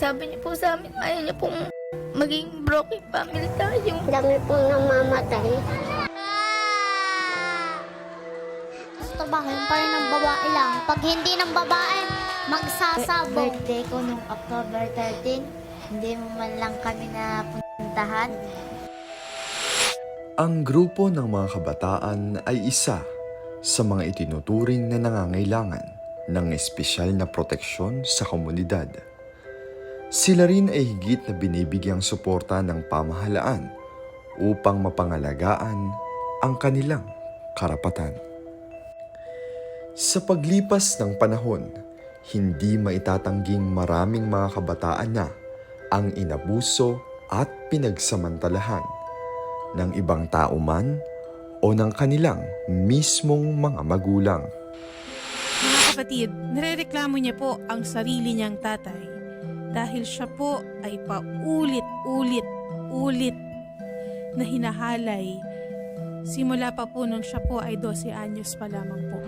Sabi niya po sa amin, ayaw niya pong maging broken family tayo. Dami pong namamatay. Gusto bahin pa rin ng babae lang. Pag hindi ng babae, magsasabog. Birthday ko nung October 13, hindi mo man lang kami napuntahan. Ang grupo ng mga kabataan ay isa sa mga itinuturing na nangangailangan ng espesyal na proteksyon sa komunidad. Sila rin ay higit na binibigyang suporta ng pamahalaan upang mapangalagaan ang kanilang karapatan. Sa paglipas ng panahon, hindi maitatangging maraming mga kabataan na ang inabuso at pinagsamantalahan ng ibang tao man o ng kanilang mismong mga magulang. Mga kapatid, nirereklamo niya po ang sarili niyang tatay dahil siya po ay paulit-ulit na hinahalay simula pa po nung siya po ay 12 anyos pa lamang po.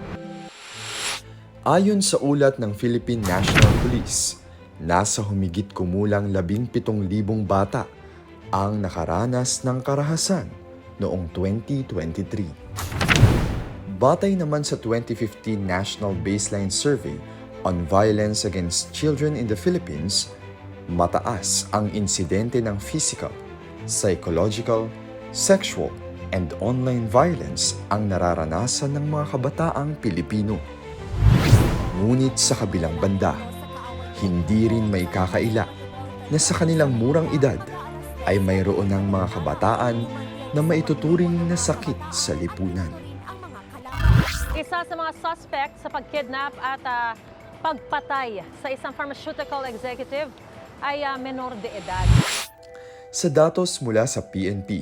Ayon sa ulat ng Philippine National Police, nasa humigit kumulang 17,000 bata ang nakaranas ng karahasan noong 2023. Batay naman sa 2015 National Baseline Survey on Violence Against Children in the Philippines, mataas ang insidente ng physical, psychological, sexual, and online violence ang nararanasan ng mga kabataang Pilipino. Ngunit sa kabilang banda, hindi rin may kakaila na sa kanilang murang edad ay mayroon ng mga kabataan na maituturing na sakit sa lipunan. Isa sa mga suspect sa pagkidnap at pagpatay sa isang pharmaceutical executive ay menor de edad. Sa datos mula sa PNP,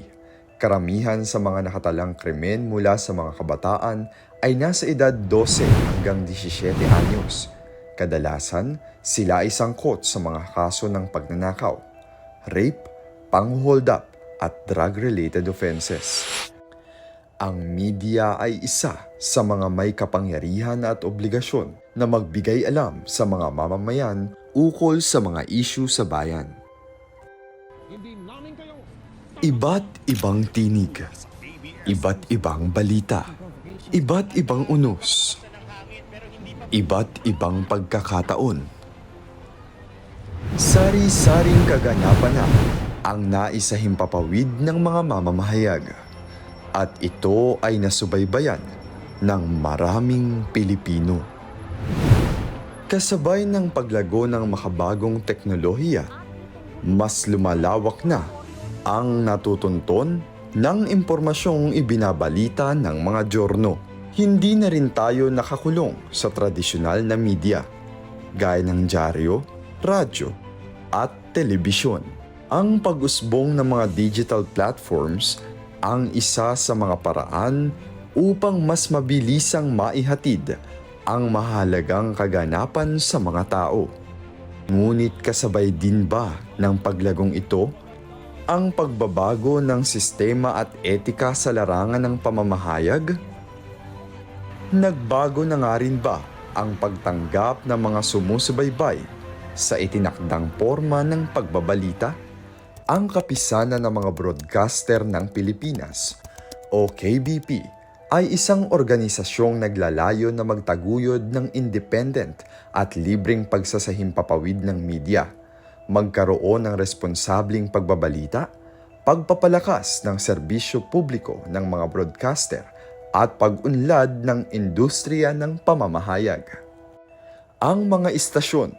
karamihan sa mga nakatalang krimen mula sa mga kabataan ay nasa edad 12 hanggang 17 anyos. Kadalasan, sila ay sangkot sa mga kaso ng pagnanakaw, rape, pang-hold up at drug-related offenses. Ang media ay isa sa mga may kapangyarihan at obligasyon na magbigay alam sa mga mamamayan ukol sa mga issue sa bayan. Iba't ibang tinig, iba't ibang balita, iba't ibang unos, iba't ibang pagkakataon. Sari-saring kaganapan na ang naisahimpapawid ng mga mamamahayag. At ito ay nasubaybayan ng maraming Pilipino. Kasabay ng paglago ng makabagong teknolohiya, mas lumalawak na ang natutunton ng impormasyong ibinabalita ng mga journal. Hindi na rin tayo nakakulong sa tradisyonal na media, gaya ng dyaryo, radyo, at telebisyon. Ang pag-usbong ng mga digital platforms ang isa sa mga paraan upang mas mabilisang maihatid ang mahalagang kaganapan sa mga tao. Ngunit kasabay din ba ng paglagong ito ang pagbabago ng sistema at etika sa larangan ng pamamahayag? Nagbago na nga rin ba ang pagtanggap ng mga sumusubaybay sa itinakdang forma ng pagbabalita? Ang Kapisanan ng mga Broadcaster ng Pilipinas o KBP ay isang organisasyong naglalayo na magtaguyod ng independent at libreng pagsasahimpapawid ng media, magkaroon ng responsableng pagbabalita, pagpapalakas ng serbisyo publiko ng mga broadcaster at pag-unlad ng industriya ng pamamahayag. Ang mga istasyon,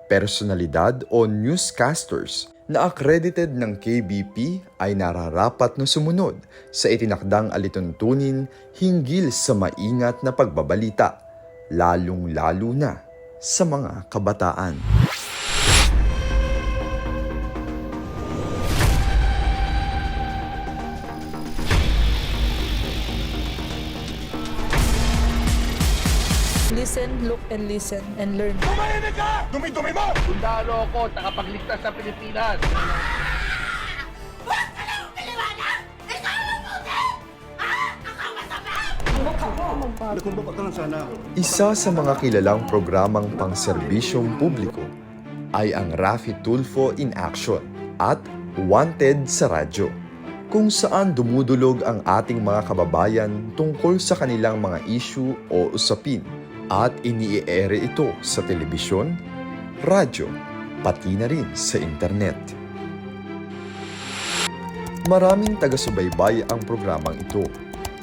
personalidad o newscasters na accredited ng KBP ay nararapat na sumunod sa itinakdang alituntunin hinggil sa maingat na pagbabalita, lalong-lalo na sa mga kabataan. Listen, look, and listen, and learn. Tumahimik ka! Dumi-dumi mo! Sundalo ako, takapagligtas sa Pilipinas. Huwag ka lang piliwanag! Ikaw ang puti! Ikaw masama! Isa sa mga kilalang programang pangserbisyong publiko ay ang Raffy Tulfo in Action at Wanted sa radyo, kung saan dumudulog ang ating mga kababayan tungkol sa kanilang mga issue o usapin at iniiere ito sa telebisyon, radyo, pati na rin sa internet. Maraming taga-subaybay ang programang ito,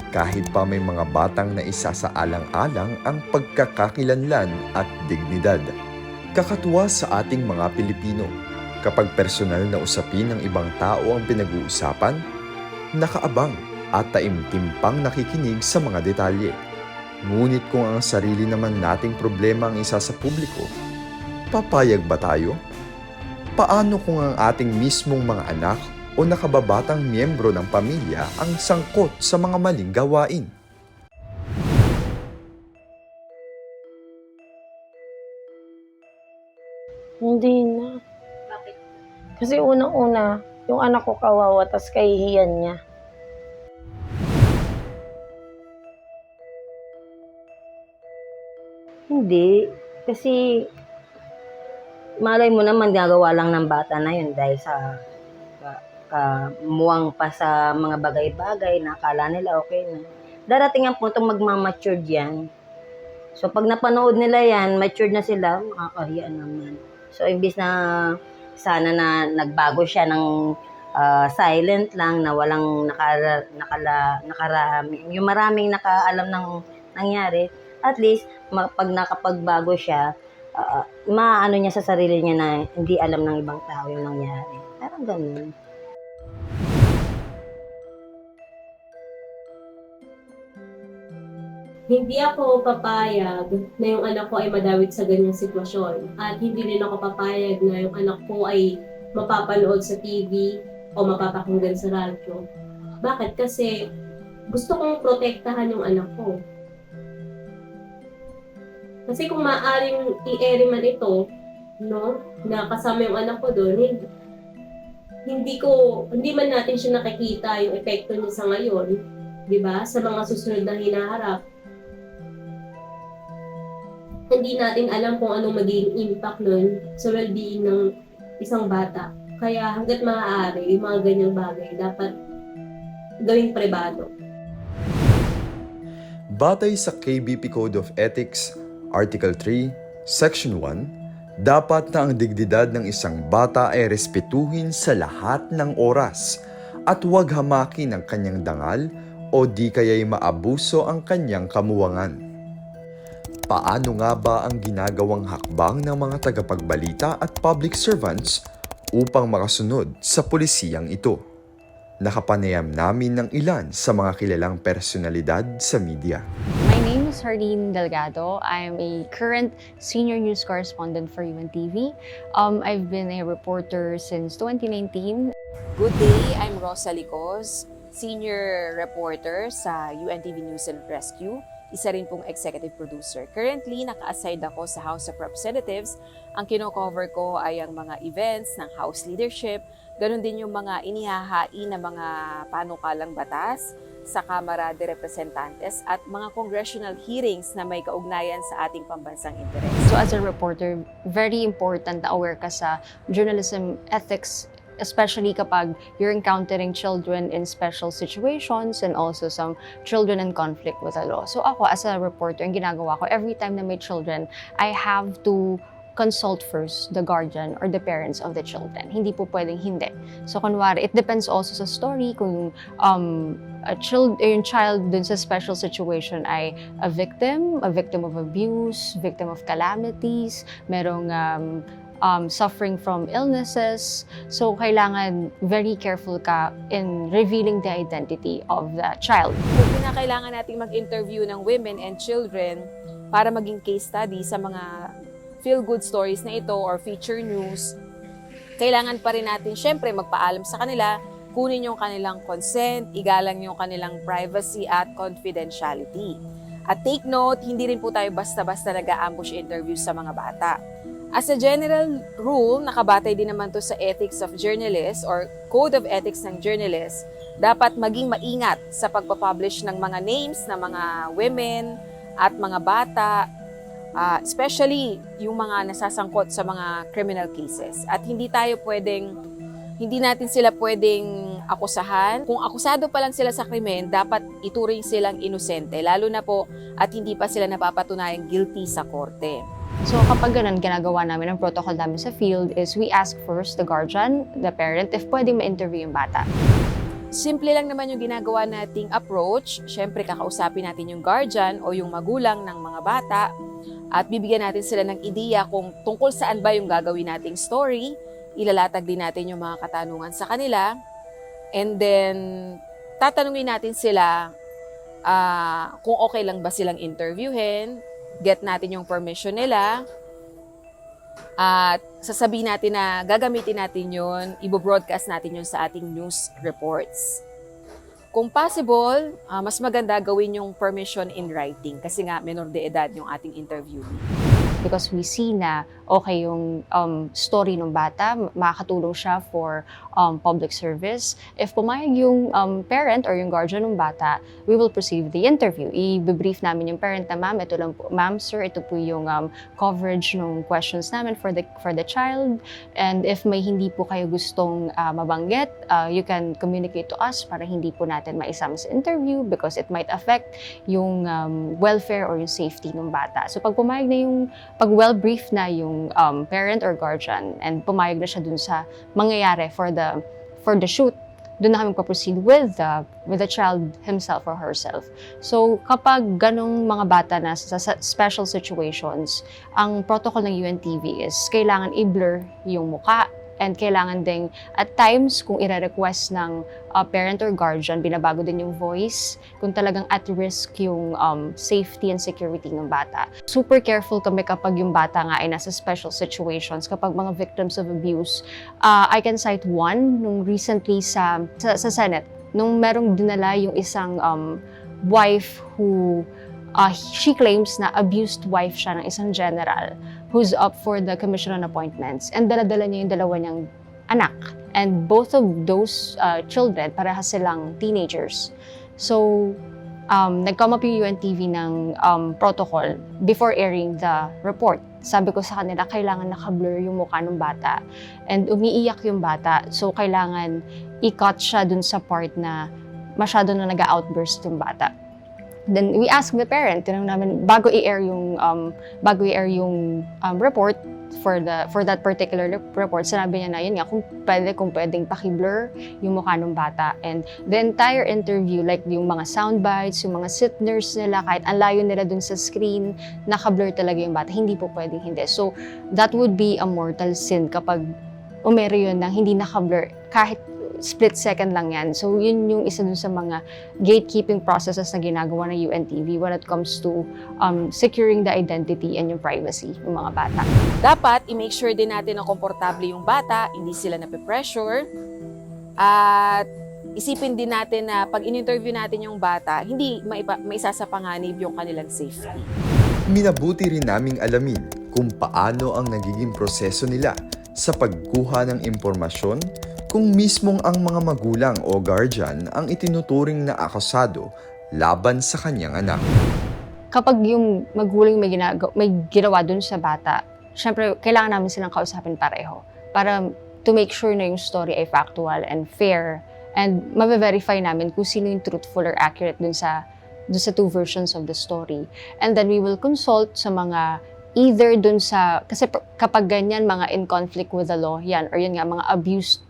kahit pa may mga batang na isa sa alang-alang ang pagkakakilanlan at dignidad. Kakatuwa sa ating mga Pilipino, kapag personal na usapin ng ibang tao ang pinag-uusapan, nakaabang at taimtimpang nakikinig sa mga detalye. Ngunit kung ang sarili naman nating problema ang isa sa publiko, papayag ba tayo? Paano kung ang ating mismong mga anak o nakababatang miyembro ng pamilya ang sangkot sa mga maling gawain? Hindi na. Bakit? Kasi unang-una, yung anak ko kawawa, tas kahihiyan niya. Hindi. Kasi, malay mo naman, gagawa lang ng bata na yun dahil sa kamuwang pa sa mga bagay-bagay na akala nila okay na. Darating ang puntong magmamatured yan. So, pag napanood nila yan, matured na sila, makakahiya naman. So, imbis na sana na nagbago siya ng silent lang, na walang nakarami, yung maraming nakaalam ng nangyari, at least, pag nakapagbago siya, maano niya sa sarili niya na hindi alam ng ibang tao yung nangyari. Parang ganun. Hindi ako papayag na yung anak ko ay madawit sa ganyang sitwasyon. At hindi rin ako papayag na yung anak ko ay mapapanood sa TV o mapapakinggan sa radyo. Bakit? Kasi gusto kong protektahan yung anak ko. Kasi kung maaaring i-air man ito, no, na kasama yung anak ko doon, hindi man natin siya nakikita yung epekto niya sa ngayon, di ba? Sa mga susunod na hinaharap. Hindi natin alam kung anong magiging impact nun sa well-being ng isang bata. Kaya hanggat maaari, yung mga ganyang bagay dapat gawing pribado. Batay sa KBP Code of Ethics, Article 3, Section 1, dapat na ang dignidad ng isang bata ay respetuhin sa lahat ng oras at huwag hamakin ang kanyang dangal o di kaya'y maabuso ang kanyang kamuwangan. Paano nga ba ang ginagawang hakbang ng mga tagapagbalita at public servants upang makasunod sa pulisiyang ito? Nakapanayam namin ng ilan sa mga kilalang personalidad sa media. My name is Harleen Delgado. I am a current senior news correspondent for UNTV. I've been a reporter since 2019. Good day, I'm Rosa Licos, senior reporter sa UNTV News and Rescue. Isa rin pong executive producer. Currently, naka-aside ako sa House of Representatives. Ang kino-cover ko ay ang mga events ng House leadership, ganun din yung mga inihahain na mga panukalang batas sa Kamara de Representantes at mga congressional hearings na may kaugnayan sa ating pambansang interes. So as a reporter, very important na aware ka sa journalism ethics, especially kapag you're encountering children in special situations and also some children in conflict with the law. So ako, as a reporter, ang ginagawa ko, every time na may children, I have to consult first the guardian or the parents of the children. Hindi po pwedeng hindi. So kunwari, it depends also sa story kung yung child dun sa special situation ay a victim of abuse, victim of calamities, merong suffering from illnesses. So, kailangan very careful ka in revealing the identity of the child. Kung kinakailangan nating mag-interview ng women and children para maging case study sa mga feel-good stories na ito or feature news, kailangan pa rin natin syempre magpaalam sa kanila, kunin yung kanilang consent, igalang yung kanilang privacy at confidentiality. At take note, hindi rin po tayo basta-basta nag-a-ambush interviews sa mga bata. As a general rule, nakabatay din naman to sa Ethics of Journalists or Code of Ethics ng Journalists, dapat maging maingat sa pagpapublish ng mga names ng mga women at mga bata especially yung mga nasasangkot sa mga criminal cases. At hindi natin sila pwedeng akusahan. Kung akusado pa lang sila sa krimen, dapat ituring silang inosente, lalo na po at hindi pa sila napapatunayang guilty sa korte. So kapag ganun, ginagawa namin ang protocol namin sa field is we ask first the guardian, the parent, if pwedeng ma-interview yung bata. Simple lang naman yung ginagawa nating approach. Siyempre, kakausapin natin yung guardian o yung magulang ng mga bata at bibigyan natin sila ng ideya kung tungkol saan ba yung gagawin nating story. Ilalatag din natin yung mga katanungan sa kanila. And then, tatanungin natin sila kung okay lang ba silang interviewin, get natin yung permission nila, at sasabihin natin na gagamitin natin yun, i-broadcast natin yun sa ating news reports. Kung possible, mas maganda gawin yung permission in writing kasi nga minor de edad yung ating interviewee. Because we see na okay yung story ng bata, makakatulong siya for public service. If pumayag yung parent or yung guardian ng bata, we will proceed with the interview. I-brief namin yung parent na, ma'am, ito lang po, ma'am, sir, ito po yung coverage ng questions namin for the child. And if may hindi po kayo gustong mabanggit, you can communicate to us para hindi po natin maisama sa interview because it might affect yung welfare or yung safety ng bata. So pag pumayag na yung pag well-brief na yung parent or guardian and pumayag na siya dun sa mangyayari for the shoot, dun na kami proceed with the child himself or herself. So kapag ganong mga bata na sa special situations, ang protocol ng UNTV is kailangan i-blur yung muka and kailangan ding at times kung i-request ng parent or guardian, binabago din yung voice kung talagang at risk yung safety and security ng bata. Super careful kami kapag yung bata nga ay nasa special situations, kapag mga victims of abuse. I can cite one nung recently sa Senate, nung merong dinala yung isang wife who she claims na abused wife siya ng isang general who's up for the commission on appointments, and dala-dala niya yung dalawa niyang anak. And both of those children, parehas silang teenagers. So, nag-come up yung UNTV ng protocol before airing the report. Sabi ko sa kanila, kailangan naka-blur yung mukha ng bata. And umiiyak yung bata, so kailangan i-cut siya dun sa part na masyado na nag-outburst yung bata. Then we ask the parent, tinanong namin bago i-air yung report for that particular report, sinabi niya na yun nga kung pwedeng paki-blur yung mukha ng bata. And the entire interview, like yung mga sound bites, yung mga sit-nurse nila, kahit ang layo nila dun sa screen, naka-blur talaga yung bata. Hindi po pwedeng hindi. So that would be a mortal sin kapag umere yun na hindi naka-blur kahit split second lang yan. So yun yung isa dun sa mga gatekeeping processes na ginagawa ng UNTV when it comes to securing the identity and yung privacy ng mga bata. Dapat i-make sure din natin na komportable yung bata, hindi sila nape-pressure, at isipin din natin na pag in-interview natin yung bata, hindi maisasapanganib yung kanilang safety. Minabuti rin naming alamin kung paano ang nagiging proseso nila sa pagkuha ng impormasyon kung mismong ang mga magulang o guardian ang itinuturing na akusado laban sa kanyang anak. Kapag yung magulang may ginawa dun sa bata, syempre kailangan namin silang kausapin pareho para to make sure na yung story ay factual and fair, and mabe-verify namin kung sino yung truthful or accurate dun sa two versions of the story. And then we will consult sa mga either dun sa, kasi kapag ganyan mga in conflict with the law yan, or yun nga mga abused,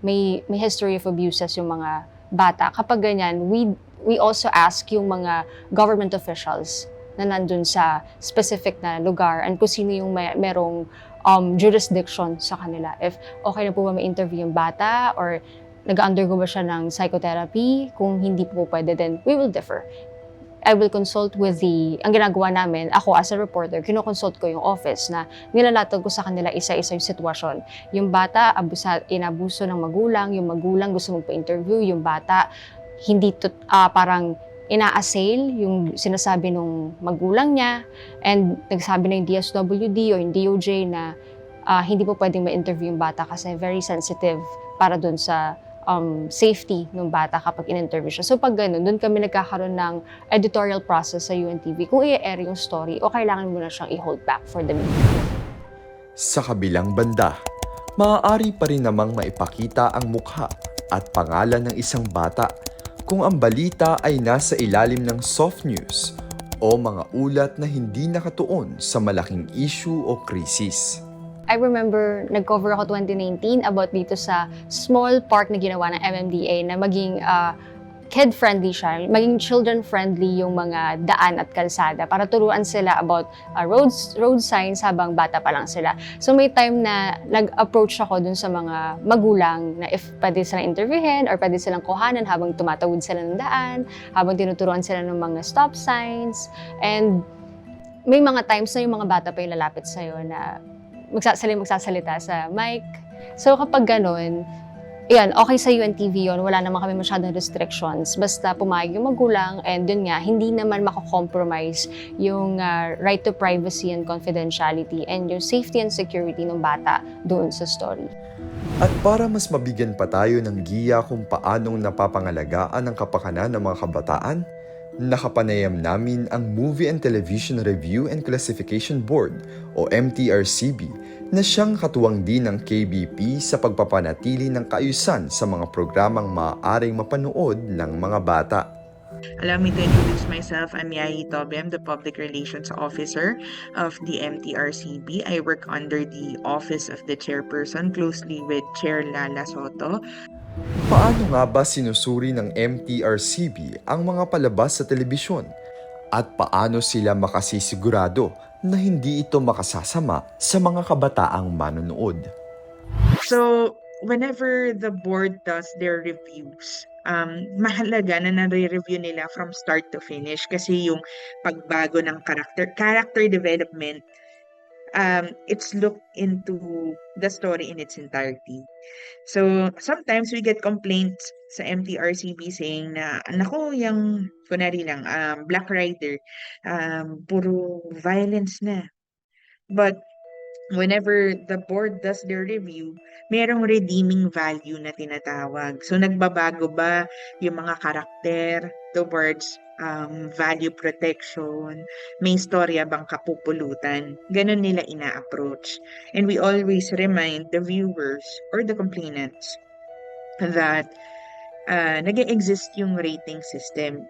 may history of abuses yung mga bata. Kapag ganyan, we also ask yung mga government officials na nandun sa specific na lugar and kung sino yung merong jurisdiction sa kanila. If okay na po ba ma-interview yung bata or nag-undergo ba siya ng psychotherapy, kung hindi po pwede, then we will differ. I will consult with ang ginagawa namin, ako as a reporter, kinoconsult ko yung office na nilalatag ko sa kanila isa-isa yung sitwasyon. Yung bata, inabuso ng magulang, yung magulang gusto magpa-interview, yung bata, hindi parang ina-assail yung sinasabi ng magulang niya, and nagsabi na yung DSWD o yung DOJ na hindi po pwedeng ma-interview yung bata kasi very sensitive para dun sa safety ng bata kapag in-interview siya. So pag ganun, doon kami nagkakaroon ng editorial process sa UNTV kung i-air yung story o kailangan mo na siyang i-hold back for the media. Sa kabilang banda, maaari pa rin namang maipakita ang mukha at pangalan ng isang bata kung ang balita ay nasa ilalim ng soft news o mga ulat na hindi nakatuon sa malaking issue o krisis. I remember nag-cover ako 2019 about dito sa small park na ginawa ng MMDA na maging kid-friendly siya, maging children-friendly yung mga daan at kalsada para turuan sila about road signs habang bata pa lang sila. So may time na nag-approach ako dun sa mga magulang na if pwede silang interviewin or pwede silang kuhanan habang tumatawid sila ng daan, habang tinuturuan sila ng mga stop signs. And may mga times na yung mga bata pa yung lalapit sa'yo na magsasalita sa mic. So kapag ganun, yan, okay sa UNTV yun, wala naman kami masyadong restrictions. Basta pumayag yung magulang and yun nga, hindi naman mako-compromise yung right to privacy and confidentiality and yung safety and security ng bata doon sa story. At para mas mabigyan pa tayo ng giya kung paanong napapangalagaan ang kapakanan ng mga kabataan, nakapanayam namin ang Movie and Television Review and Classification Board o MTRCB na siyang katuwang din ng KBP sa pagpapanatili ng kaayusan sa mga programang maaaring mapanood ng mga bata. Allow me to introduce myself. I'm Yayi Tobe. I'm the Public Relations Officer of the MTRCB. I work under the Office of the Chairperson, closely with Chair Lala Soto. Paano nga ba sinusuri ng MTRCB ang mga palabas sa telebisyon? At paano sila makasisigurado na hindi ito makasasama sa mga kabataang manonood? So, whenever the board does their reviews, mahalaga na nare-review nila from start to finish kasi yung pagbago ng character development, it's looked into the story in its entirety. So, sometimes we get complaints sa MTRCB saying na, naku, yung, kunwari lang, Black Rider, puro violence na. But, whenever the board does their review, merong redeeming value na tinatawag. So, nagbabago ba yung mga karakter towards value protection? May storya bang kapupulutan? Ganon nila ina-approach. And we always remind the viewers or the complainants that nag-exist yung rating system.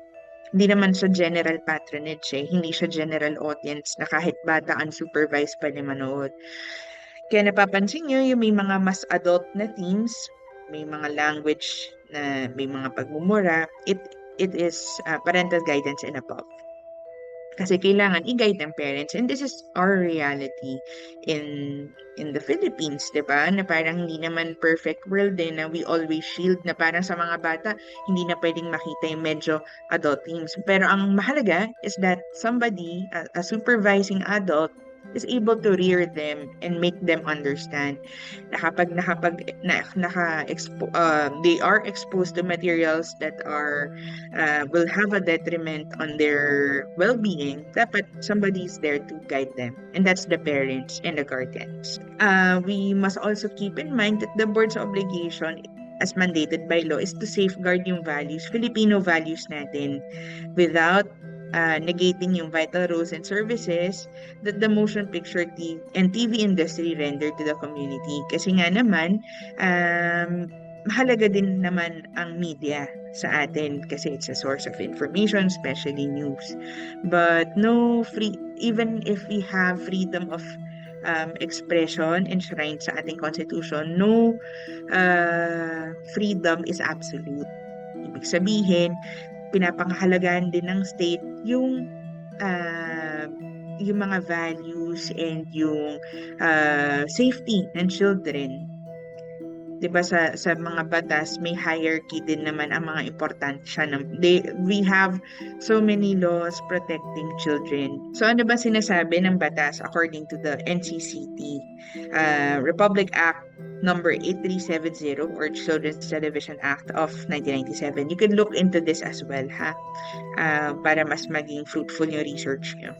Hindi naman siya general patronage hindi siya general audience na kahit bata unsupervised pa na manood. Kaya napapansin nyo yung may mga mas adult na themes, may mga language na may mga pagmumura, it is parental guidance and above. Kasi kailangan i-guide ng parents, and this is our reality in the Philippines, diba? Na parang hindi naman perfect world din na we always shield na parang sa mga bata hindi na pwedeng makita yung medyo adult themes. Pero ang mahalaga is that somebody, a supervising adult, is able to rear them and make them understand na kapag they are exposed to materials that are will have a detriment on their well-being, dapat somebody is there to guide them, and that's the parents and the guardians. We must also keep in mind that the board's obligation as mandated by law is to safeguard yung values, Filipino values natin, without negating yung vital roles and services that the motion picture and TV industry render to the community. Kasi nga naman, mahalaga din naman ang media sa atin kasi it's a source of information, especially news. But even if we have freedom of expression enshrined sa ating constitution, no freedom is absolute. Ibig sabihin, pinapangahalagaan din ng state yung mga values and yung safety ng children. Diba sa mga batas may hierarchy din naman ang mga importansya we have so many laws protecting children. So ano ba sinasabi ng batas according to the NCCT Republic Act number 8370 or Children's Television Act of 1997. You can look into this as well para mas maging fruitful yung research nyo.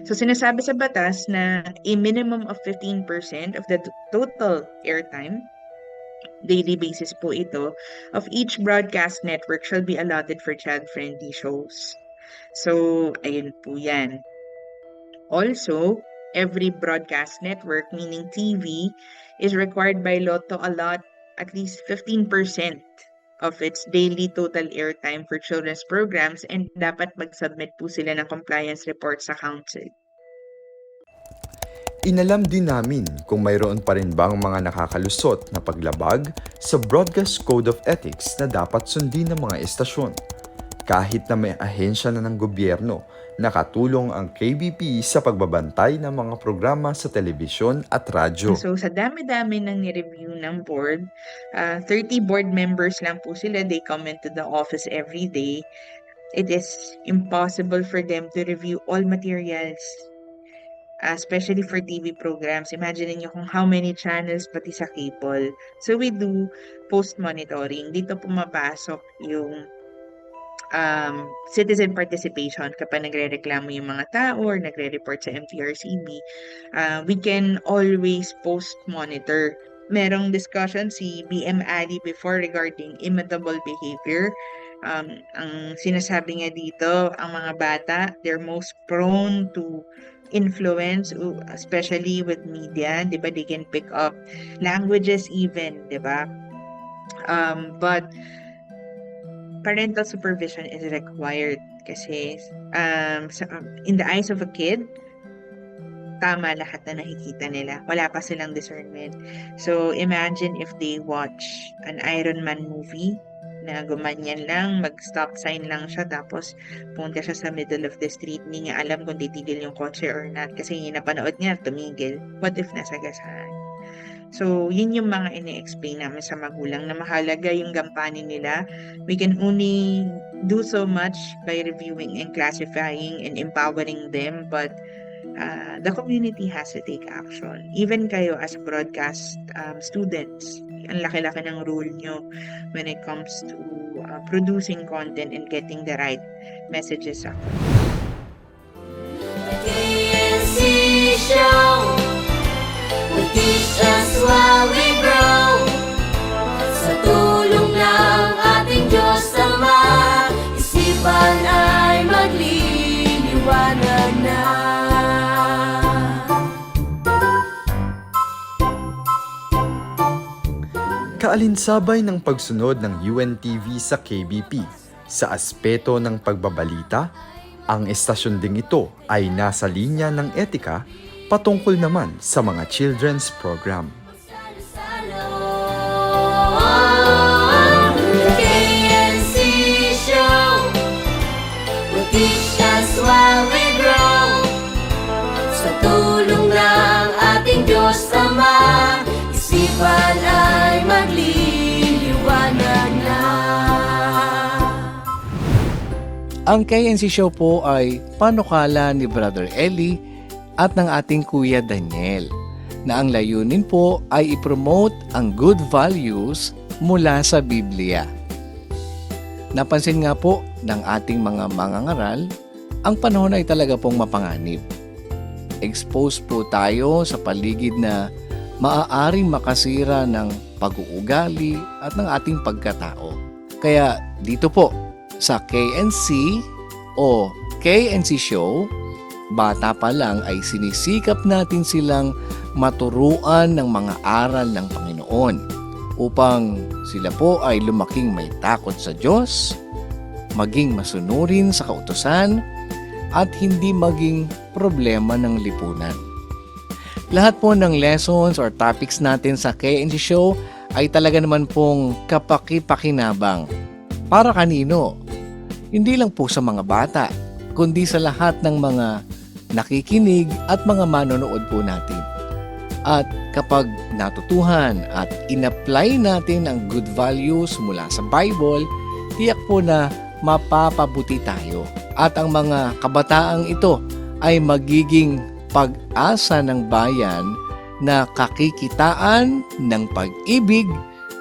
So sinasabi sa batas na a minimum of 15% of the total airtime daily basis po ito, of each broadcast network shall be allotted for child-friendly shows. So, ayun po yan. Also, every broadcast network, meaning TV, is required by law to allot at least 15% of its daily total airtime for children's programs, and dapat mag-submit po sila ng compliance report sa council. Inalam din namin kung mayroon pa rin bang mga nakakalusot na paglabag sa Broadcast Code of Ethics na dapat sundin ng mga estasyon. Kahit na may ahensya na ng gobyerno, nakatulong ang KBP sa pagbabantay ng mga programa sa telebisyon at radyo. So sa dami-dami ng ni-review ng board, 30 board members lang po sila. They come into the office every day. It is impossible for them to review all materials. Especially for TV programs. Imagine niyo kung how many channels pati sa cable. So we do post-monitoring. Dito pumapasok yung citizen participation kapag nagre-reklamo yung mga tao or nagre-report sa MTRCB. We can always post-monitor. Merong discussion si BM Ali before regarding imitable behavior. Ang sinasabi nga dito, ang mga bata, they're most prone to influence, especially with media, di ba? They can pick up languages even, di ba? But parental supervision is required kasi in the eyes of a kid, tama lahat na nakikita nila. Wala pa silang discernment. So imagine if they watch an Iron Man movie na gumanyan lang, mag-stop sign lang siya, tapos punta siya sa middle of the street, hindi niya alam kung titigil yung kotse or not kasi yung napanood niya, tumigil. What if nasagasaan? So, yun yung mga ini-explain namin sa magulang na mahalaga yung gampanin nila. We can only do so much by reviewing and classifying and empowering them, but the community has to take action. Even kayo as broadcast students, ang laki-laki ng role nyo when it comes to producing content and getting the right messages out. The KNC Show will teach us while we grow. Sa tulong ng ating Diyos Ama, isipan ay magliliwanag na. Kaalinsabay ng pagsunod ng UNTV sa KBP sa aspeto ng pagbabalita, ang estasyon ding ito ay nasa linya ng etika patungkol naman sa mga children's program. The KNC Show will teach us while we grow. Sa tulong ng ating Diyos Ama, isipan ay magliliwanag na. Ang KNC Show po ay panukala ni Brother Eli at ng ating Kuya Daniel na ang layunin po ay ipromote ang good values mula sa Biblia. Napansin nga po ng ating mga mangangaral, ang panahon ay talaga pong mapanganib. Exposed po tayo sa paligid na maaaring makasira ng pag-uugali at ng ating pagkatao. Kaya dito po sa KNC o KNC Show, bata pa lang ay sinisikap natin silang maturuan ng mga aral ng Panginoon upang sila po ay lumaking may takot sa Diyos, maging masunurin sa kautusan, at hindi maging problema ng lipunan. Lahat po ng lessons or topics natin sa KNC Show ay talaga naman pong kapaki-pakinabang. Para kanino? Hindi lang po sa mga bata, kundi sa lahat ng mga nakikinig at mga manonood po natin. At kapag natutuhan at in-apply natin ang good values mula sa Bible, tiyak po na mapapabuti tayo. At ang mga kabataang ito ay magiging pag-asa ng bayan na kakikitaan ng pag-ibig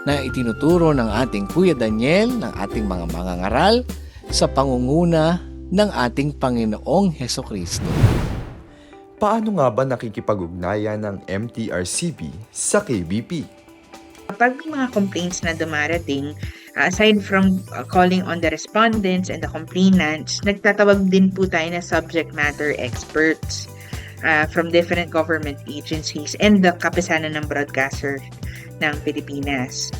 na itinuturo ng ating Kuya Daniel, ng ating mga mangangaral sa pangunguna ng ating Panginoong Hesukristo. Paano nga ba nakikipag-ugnayan ng MTRCB sa KBP? Kapag may mga complaints na dumarating, aside from calling on the respondents and the complainants, nagtatawag din po tayo na subject matter experts from different government agencies and the kapisanan ng broadcaster ng Pilipinas.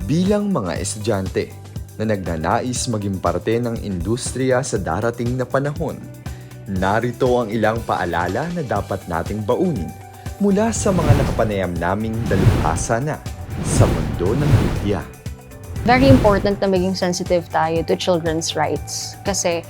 Bilang mga estudyante na nagnanais maging parte ng industriya sa darating na panahon, narito ang ilang paalala na dapat nating baunin mula sa mga nakapanayam naming dalubhasa na sa mundo ng media. Very important na maging sensitive tayo to children's rights. Kasi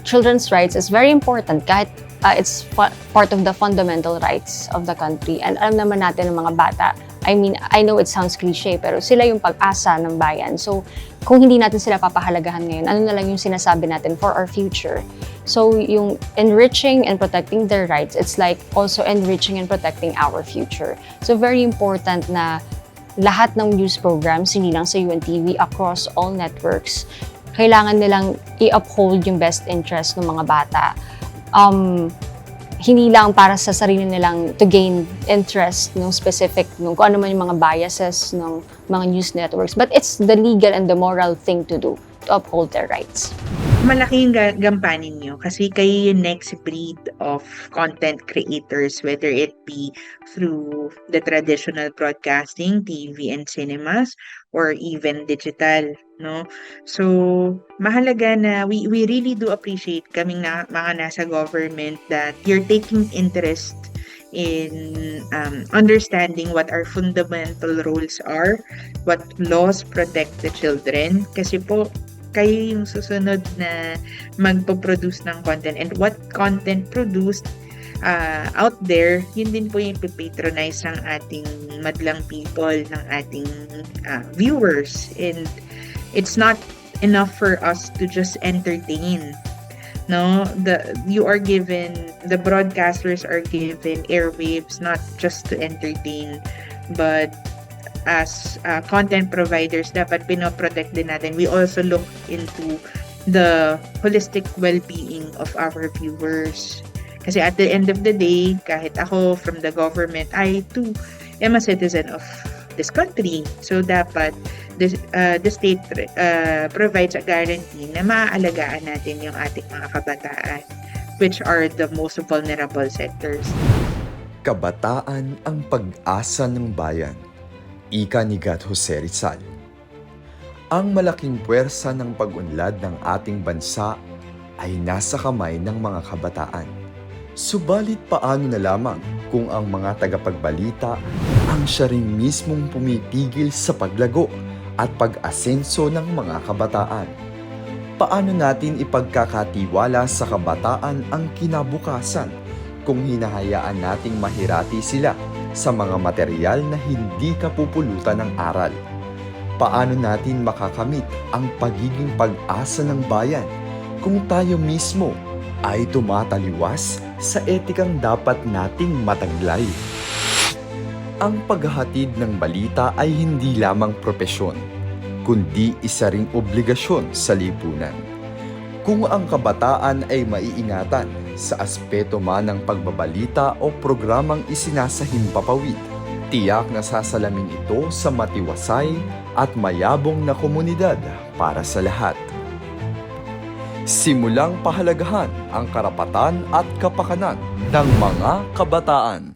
children's rights is very important kahit it's part of the fundamental rights of the country. And alam naman natin ng mga bata, I mean, I know it sounds cliche, pero sila yung pag-asa ng bayan. So, kung hindi natin sila papahalagahan ngayon, ano na lang yung sinasabi natin for our future? So, yung enriching and protecting their rights, it's like also enriching and protecting our future. So, very important na lahat ng news programs, hindi lang sa UNTV, across all networks, kailangan nilang i-uphold yung best interest ng mga bata. Hindi lang para sa sarili nilang to gain interest ng specific, kung ano man yung mga biases ng mga news networks. But it's the legal and the moral thing to do to uphold their rights. Malaking gampanin nyo kasi kayo yung next breed of content creators, whether it be through the traditional broadcasting, TV and cinemas, or even digital, no? So, mahalaga na we really do appreciate kaming mga nasa government that you're taking interest in understanding what our fundamental roles are, what laws protect the children, kasi po kayo yung susunod na magpo-produce ng content, and what content produced out there, yun din po yung patronize ng ating madlang people, ng ating viewers. And it's not enough for us to just entertain. No, the broadcasters are given airwaves not just to entertain, but as content providers, dapat pinoprotect din natin. We also look into the holistic well-being of our viewers. Kasi at the end of the day, kahit ako from the government, I too am a citizen of this country. So dapat the state provides a guarantee na maaalagaan natin yung ating mga kabataan, which are the most vulnerable sectors. Kabataan ang pag-asa ng bayan. Ika ni Gat Jose Rizal. Ang malaking puwersa ng pag-unlad ng ating bansa ay nasa kamay ng mga kabataan. Subalit paano na lamang kung ang mga tagapagbalita ang siya rin mismong pumipigil sa paglago at pag-asenso ng mga kabataan? Paano natin ipagkakatiwala sa kabataan ang kinabukasan kung hinahayaan nating mahirati sila sa mga material na hindi kapupulutan ng aral? Paano natin makakamit ang pagiging pag-asa ng bayan kung tayo mismo ay tumataliwas sa etikang dapat nating mataglay? Ang paghahatid ng balita ay hindi lamang propesyon, kundi isa ring obligasyon sa lipunan. Kung ang kabataan ay maiingatan sa aspeto man ng pagbabalita o programang isinasahimpapawid, tiyak na sasalamin ito sa matiwasay at mayabong na komunidad para sa lahat. Simulang pahalagahan ang karapatan at kapakanan ng mga kabataan.